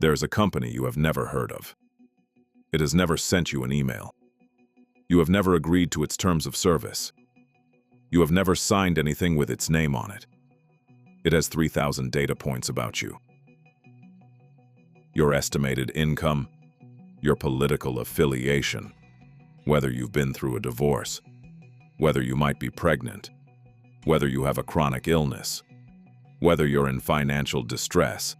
There's a company you have never heard of. It has never sent you an email. You have never agreed to its terms of service. You have never signed anything with its name on it. It has 3,000 data points about you. Your estimated income, your political affiliation, whether you've been through a divorce, whether you might be pregnant, whether you have a chronic illness, whether you're in financial distress.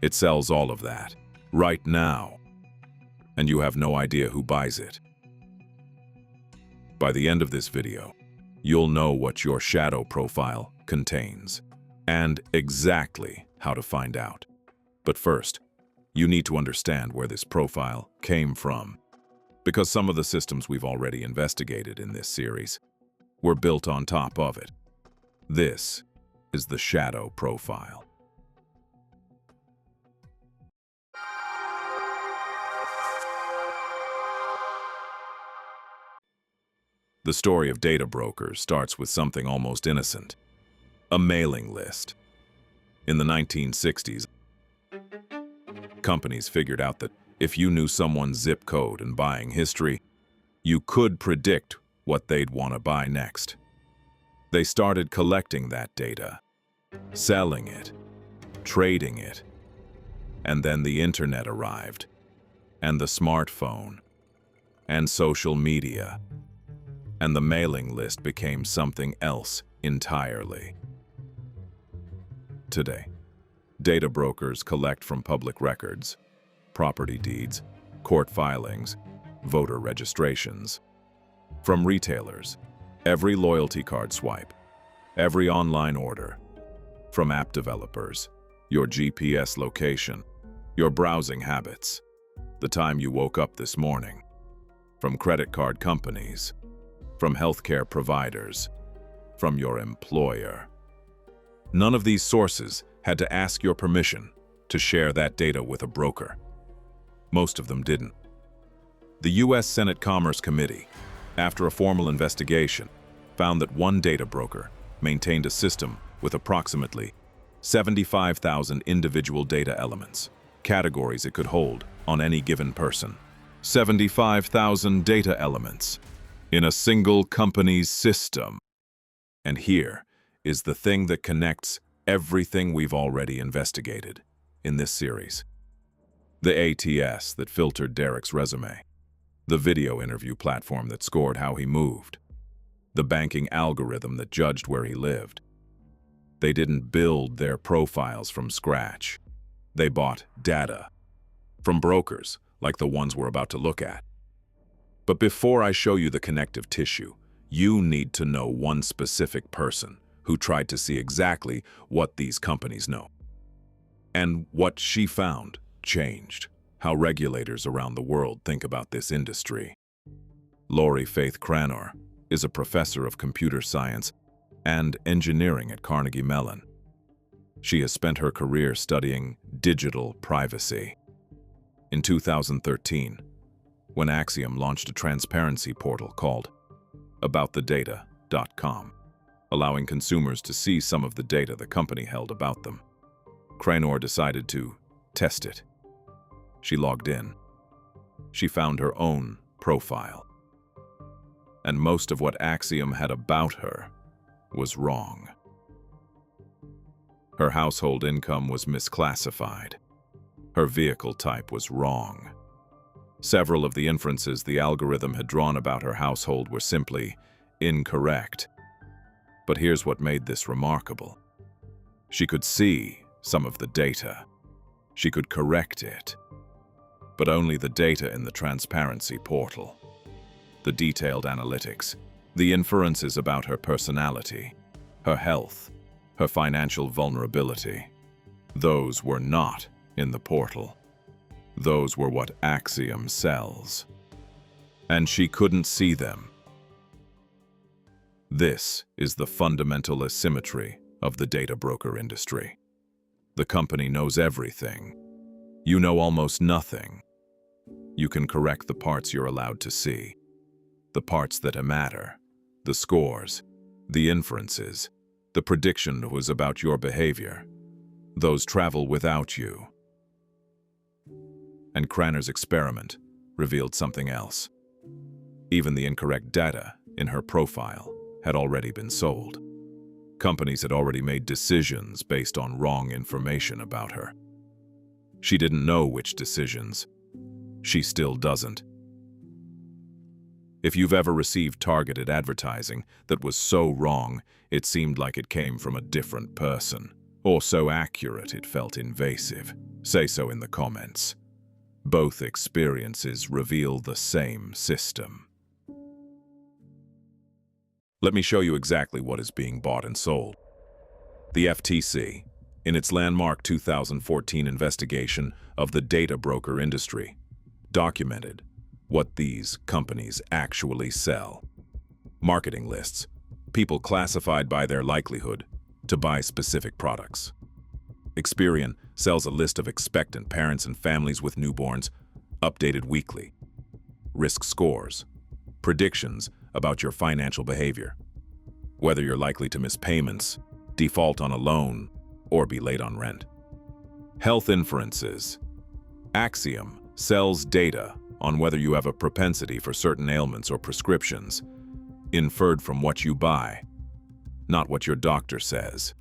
It sells all of that, right now, and you have no idea who buys it. By the end of this video, you'll know what your shadow profile contains, and exactly how to find out. But first, you need to understand where this profile came from, because some of the systems we've already investigated in this series were built on top of it. This is the shadow profile. The story of data brokers starts with something almost innocent: a mailing list. In the 1960s, companies figured out that if you knew someone's zip code and buying history, you could predict what they'd want to buy next. They started collecting that data, selling it, trading it, and then the internet arrived, and the smartphone, and social media, and the mailing list became something else entirely. Today, data brokers collect from public records, property deeds, court filings, voter registrations. From retailers, every loyalty card swipe, every online order. From app developers, your GPS location, your browsing habits, the time you woke up this morning. From credit card companies, from healthcare providers, from your employer. None of these sources had to ask your permission to share that data with a broker. Most of them didn't. The U.S. Senate Commerce Committee, after a formal investigation, found that one data broker maintained a system with approximately 75,000 individual data elements, categories it could hold on any given person. 75,000 data elements in a single company's system. And here is the thing that connects everything we've already investigated in this series. The ATS that filtered Derek's resume, the video interview platform that scored how he moved, the banking algorithm that judged where he lived. They didn't build their profiles from scratch. They bought data from brokers like the ones we're about to look at. But before I show you the connective tissue, you need to know one specific person who tried to see exactly what these companies know. And what she found changed how regulators around the world think about this industry. Lorrie Faith Cranor is a professor of computer science and engineering at Carnegie Mellon. She has spent her career studying digital privacy. In 2013, when Acxiom launched a transparency portal called aboutthedata.com, allowing consumers to see some of the data the company held about them, Cranor decided to test it. She logged in. She found her own profile. And most of what Acxiom had about her was wrong. Her household income was misclassified. Her vehicle type was wrong. Several of the inferences the algorithm had drawn about her household were simply incorrect. But here's what made this remarkable. She could see some of the data. She could correct it. But only the data in the transparency portal. The detailed analytics, the inferences about her personality, her health, her financial vulnerability. Those were not in the portal. Those were what Acxiom sells. And she couldn't see them. This is the fundamental asymmetry of the data broker industry. The company knows everything. You know almost nothing. You can correct the parts you're allowed to see. The parts that matter, the scores, the inferences, the prediction was about your behavior. Those travel without you. And Cranor's experiment revealed something else. Even the incorrect data in her profile had already been sold. Companies had already made decisions based on wrong information about her. She didn't know which decisions. She still doesn't. If you've ever received targeted advertising that was so wrong it seemed like it came from a different person, or so accurate it felt invasive, say so in the comments. Both experiences reveal the same system. Let me show you exactly what is being bought and sold. The FTC, in its landmark 2014 investigation of the data broker industry, documented what these companies actually sell. Marketing lists, people classified by their likelihood to buy specific products. Experian sells a list of expectant parents and families with newborns, updated weekly. Risk scores, predictions about your financial behavior, whether you're likely to miss payments, default on a loan, or be late on rent. Health Inferences. Acxiom sells data on whether you have a propensity for certain ailments or prescriptions, inferred from what you buy, not what your doctor says.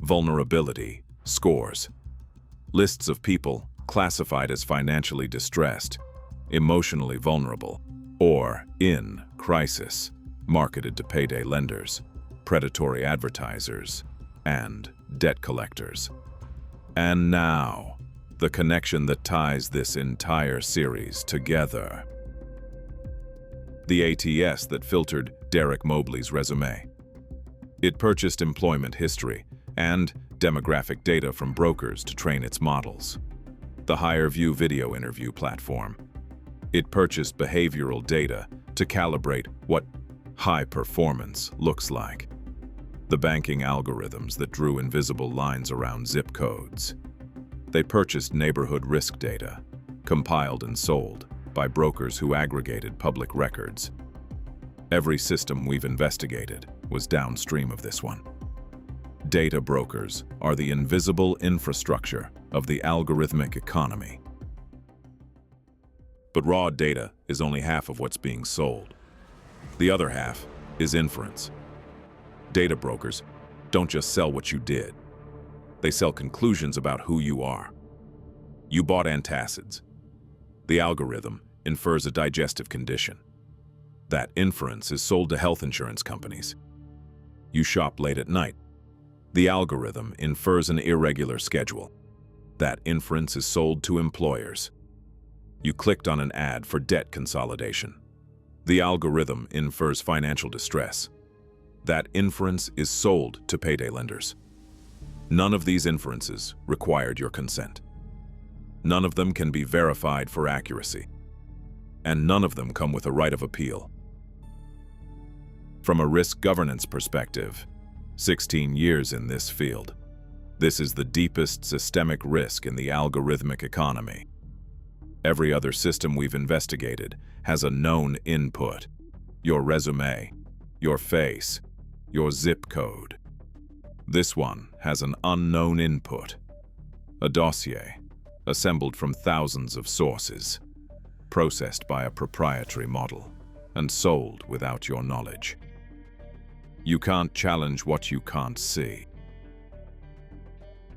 Vulnerability scores. Lists of people classified as financially distressed, emotionally vulnerable, or in crisis, marketed to payday lenders, predatory advertisers, and debt collectors. And now, the connection that ties this entire series together. The ATS that filtered Derek Mobley's resume. It purchased employment history and demographic data from brokers to train its models. The HireVue video interview platform. It purchased behavioral data to calibrate what high performance looks like. The banking algorithms that drew invisible lines around zip codes. They purchased neighborhood risk data, compiled and sold by brokers who aggregated public records. Every system we've investigated was downstream of this one. Data brokers are the invisible infrastructure of the algorithmic economy. But raw data is only half of what's being sold. The other half is inference. Data brokers don't just sell what you did. They sell conclusions about who you are. You bought antacids. The algorithm infers a digestive condition. That inference is sold to health insurance companies. You shop late at night. The algorithm infers an irregular schedule. That inference is sold to employers. You clicked on an ad for debt consolidation. The algorithm infers financial distress. That inference is sold to payday lenders. None of these inferences required your consent. None of them can be verified for accuracy. And none of them come with a right of appeal. From a risk governance perspective, 16 years in this field, this is the deepest systemic risk in the algorithmic economy. Every other system we've investigated has a known input: your resume, your face, your zip code. This one has an unknown input, a dossier assembled from thousands of sources, processed by a proprietary model, and sold without your knowledge. You can't challenge what you can't see.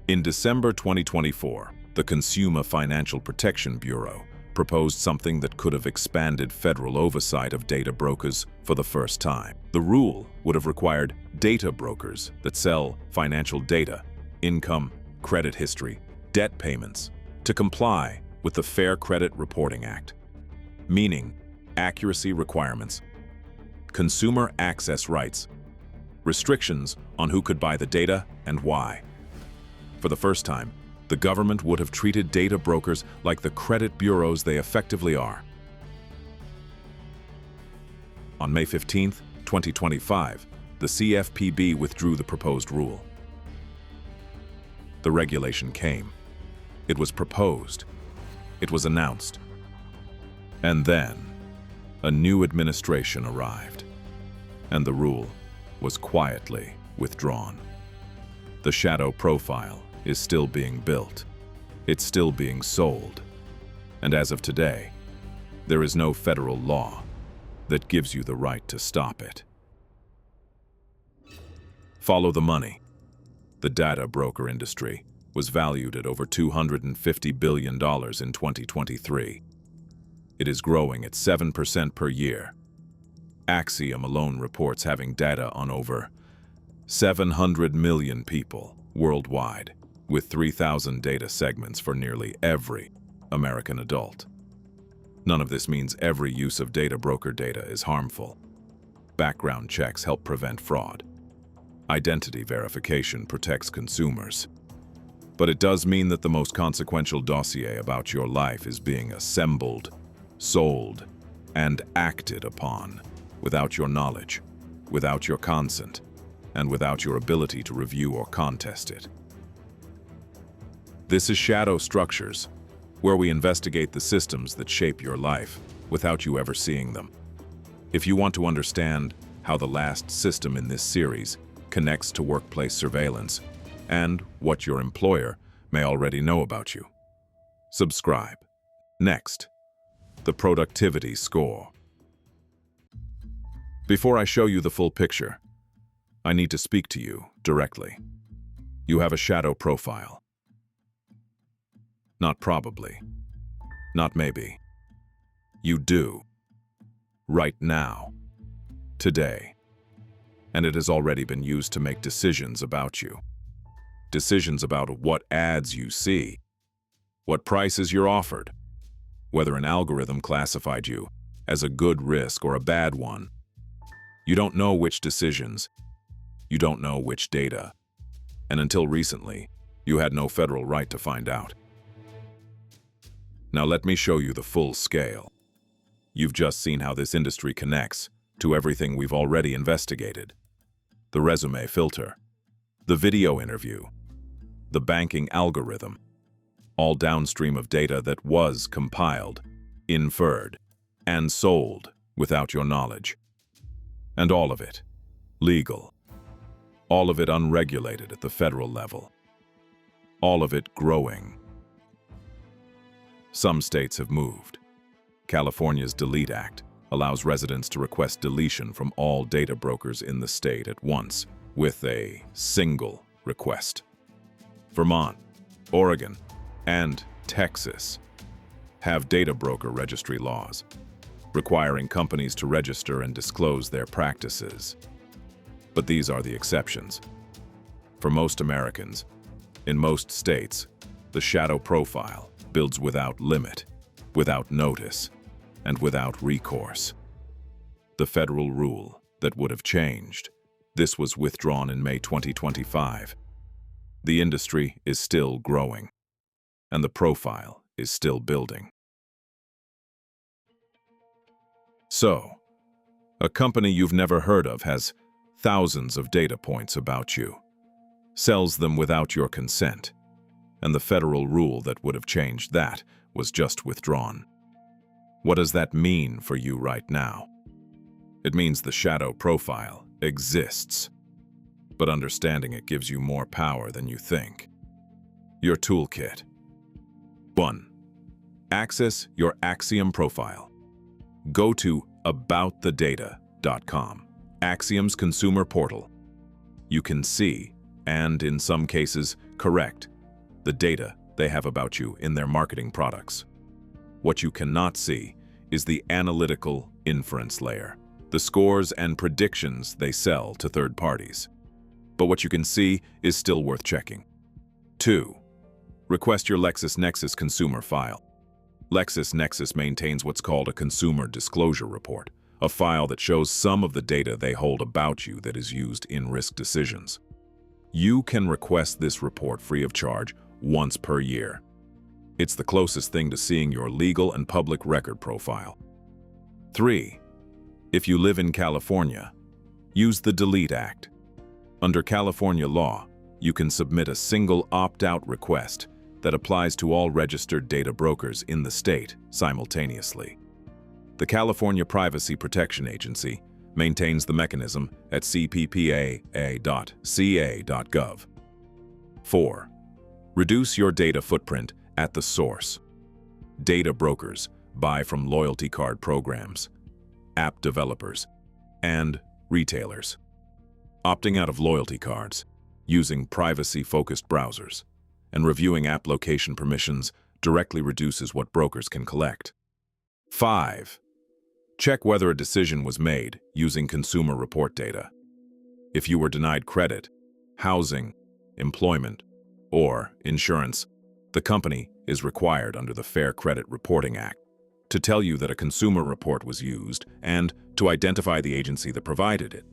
In December 2024, the Consumer Financial Protection Bureau proposed something that could have expanded federal oversight of data brokers for the first time. The rule would have required data brokers that sell financial data, income, credit history, debt payments, to comply with the Fair Credit Reporting Act, meaning accuracy requirements, consumer access rights, restrictions on who could buy the data and why. For the first time, the government would have treated data brokers like the credit bureaus they effectively are. On May 15, 2025, the CFPB withdrew the proposed rule. The regulation came. It was proposed. It was announced. And then, a new administration arrived, and the rule was quietly withdrawn. The shadow profile is still being built. It's still being sold. And as of today, there is no federal law that gives you the right to stop it. Follow the money. The data broker industry was valued at over $250 billion in 2023. It is growing at 7% per year. Acxiom alone reports having data on over 700 million people worldwide, with 3,000 data segments for nearly every American adult. None of this means every use of data broker data is harmful. Background checks help prevent fraud. Identity verification protects consumers. But it does mean that the most consequential dossier about your life is being assembled, sold, and acted upon without your knowledge, without your consent, and without your ability to review or contest it. This is Shadow Structures, where we investigate the systems that shape your life without you ever seeing them. If you want to understand how the last system in this series connects to workplace surveillance and what your employer may already know about you, subscribe. Next, the productivity score. Before I show you the full picture, I need to speak to you directly. You have a shadow profile. Not probably. Not maybe. You do. Right now. Today. And it has already been used to make decisions about you. Decisions about what ads you see, what prices you're offered, whether an algorithm classified you as a good risk or a bad one. You don't know which decisions. You don't know which data. And until recently, you had no federal right to find out. Now let me show you the full scale. You've just seen how this industry connects to everything we've already investigated. The resume filter, the video interview, the banking algorithm, all downstream of data that was compiled, inferred, and sold without your knowledge. And all of it legal. All of it unregulated at the federal level. All of it growing. Some states have moved. California's Delete Act allows residents to request deletion from all data brokers in the state at once with a single request. Vermont, Oregon, and Texas have data broker registry laws requiring companies to register and disclose their practices. But these are the exceptions. For most Americans, in most states, the shadow profile builds without limit, without notice, and without recourse. The federal rule that would have changed. This was withdrawn in May 2025. The industry is still growing, and the profile is still building. So, a company you've never heard of has thousands of data points about you, sells them without your consent, and the federal rule that would have changed that was just withdrawn. What does that mean for you right now? It means the shadow profile exists, but understanding it gives you more power than you think. Your toolkit. 1. Access your Acxiom profile. Go to aboutthedata.com, Acxiom's consumer portal. You can see, and in some cases, correct, the data they have about you in their marketing products. What you cannot see is the analytical inference layer, the scores and predictions they sell to third parties. But what you can see is still worth checking. 2. Request your LexisNexis consumer file. LexisNexis maintains what's called a consumer disclosure report, a file that shows some of the data they hold about you that is used in risk decisions. You can request this report free of charge once per year. It's the closest thing to seeing your legal and public record profile. 3. If you live in California, use the Delete Act. Under California law, you can submit a single opt-out request that applies to all registered data brokers in the state simultaneously. The California Privacy Protection Agency maintains the mechanism at cppaa.ca.gov. 4. Reduce your data footprint at the source. Data brokers buy from loyalty card programs, app developers, and retailers. Opting out of loyalty cards, using privacy-focused browsers, and reviewing app location permissions directly reduces what brokers can collect. 5. Check whether a decision was made using consumer report data. If you were denied credit, housing, employment, or insurance, the company is required under the Fair Credit Reporting Act to tell you that a consumer report was used and to identify the agency that provided it.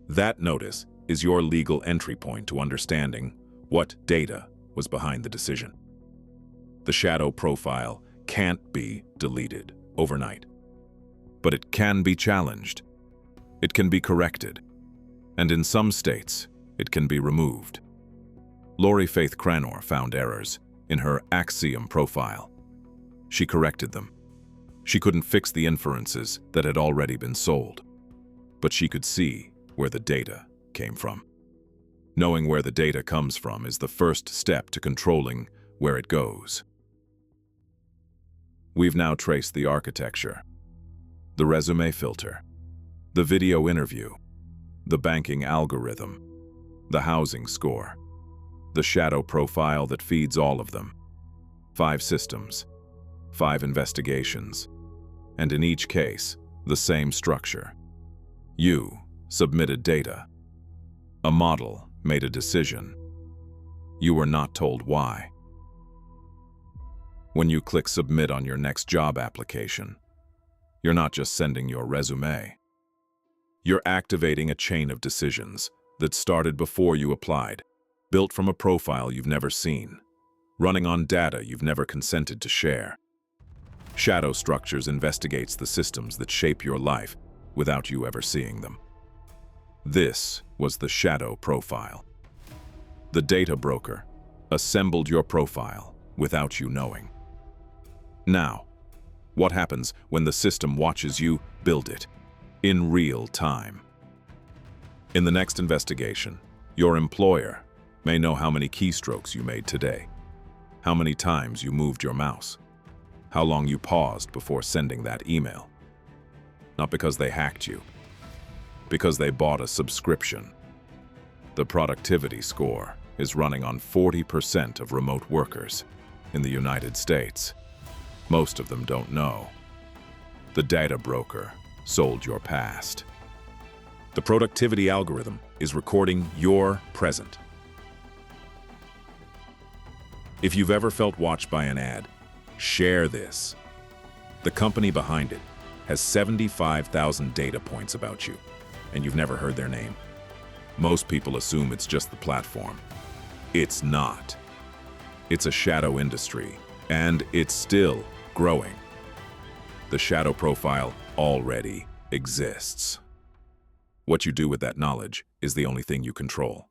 That notice is your legal entry point to understanding what data was behind the decision. The shadow profile can't be deleted overnight, but it can be challenged. It can be corrected, and in some states, it can be removed. Lorrie Faith Cranor found errors in her Acxiom profile. She corrected them. She couldn't fix the inferences that had already been sold, but she could see where the data came from. Knowing where the data comes from is the first step to controlling where it goes. We've now traced the architecture, the resume filter, the video interview, the banking algorithm, the housing score, the shadow profile that feeds all of them. 5 systems, 5 investigations, and in each case, the same structure. You submitted data. A model made a decision. You were not told why. When you click Submit on your next job application, you're not just sending your resume. You're activating a chain of decisions that started before you applied, built from a profile you've never seen, running on data you've never consented to share. Shadow Structures investigates the systems that shape your life without you ever seeing them. This was the shadow profile. The data broker assembled your profile without you knowing. Now, what happens when the system watches you build it in real time? In the next investigation, your employer may know how many keystrokes you made today, how many times you moved your mouse, how long you paused before sending that email. Not because they hacked you, because they bought a subscription. The productivity score is running on 40% of remote workers in the United States. Most of them don't know. The data broker sold your past. The productivity algorithm is recording your present. If you've ever felt watched by an ad, share this. The company behind it has 75,000 data points about you, and you've never heard their name. Most people assume it's just the platform. It's not. It's a shadow industry, and it's still growing. The shadow profile already exists. What you do with that knowledge is the only thing you control.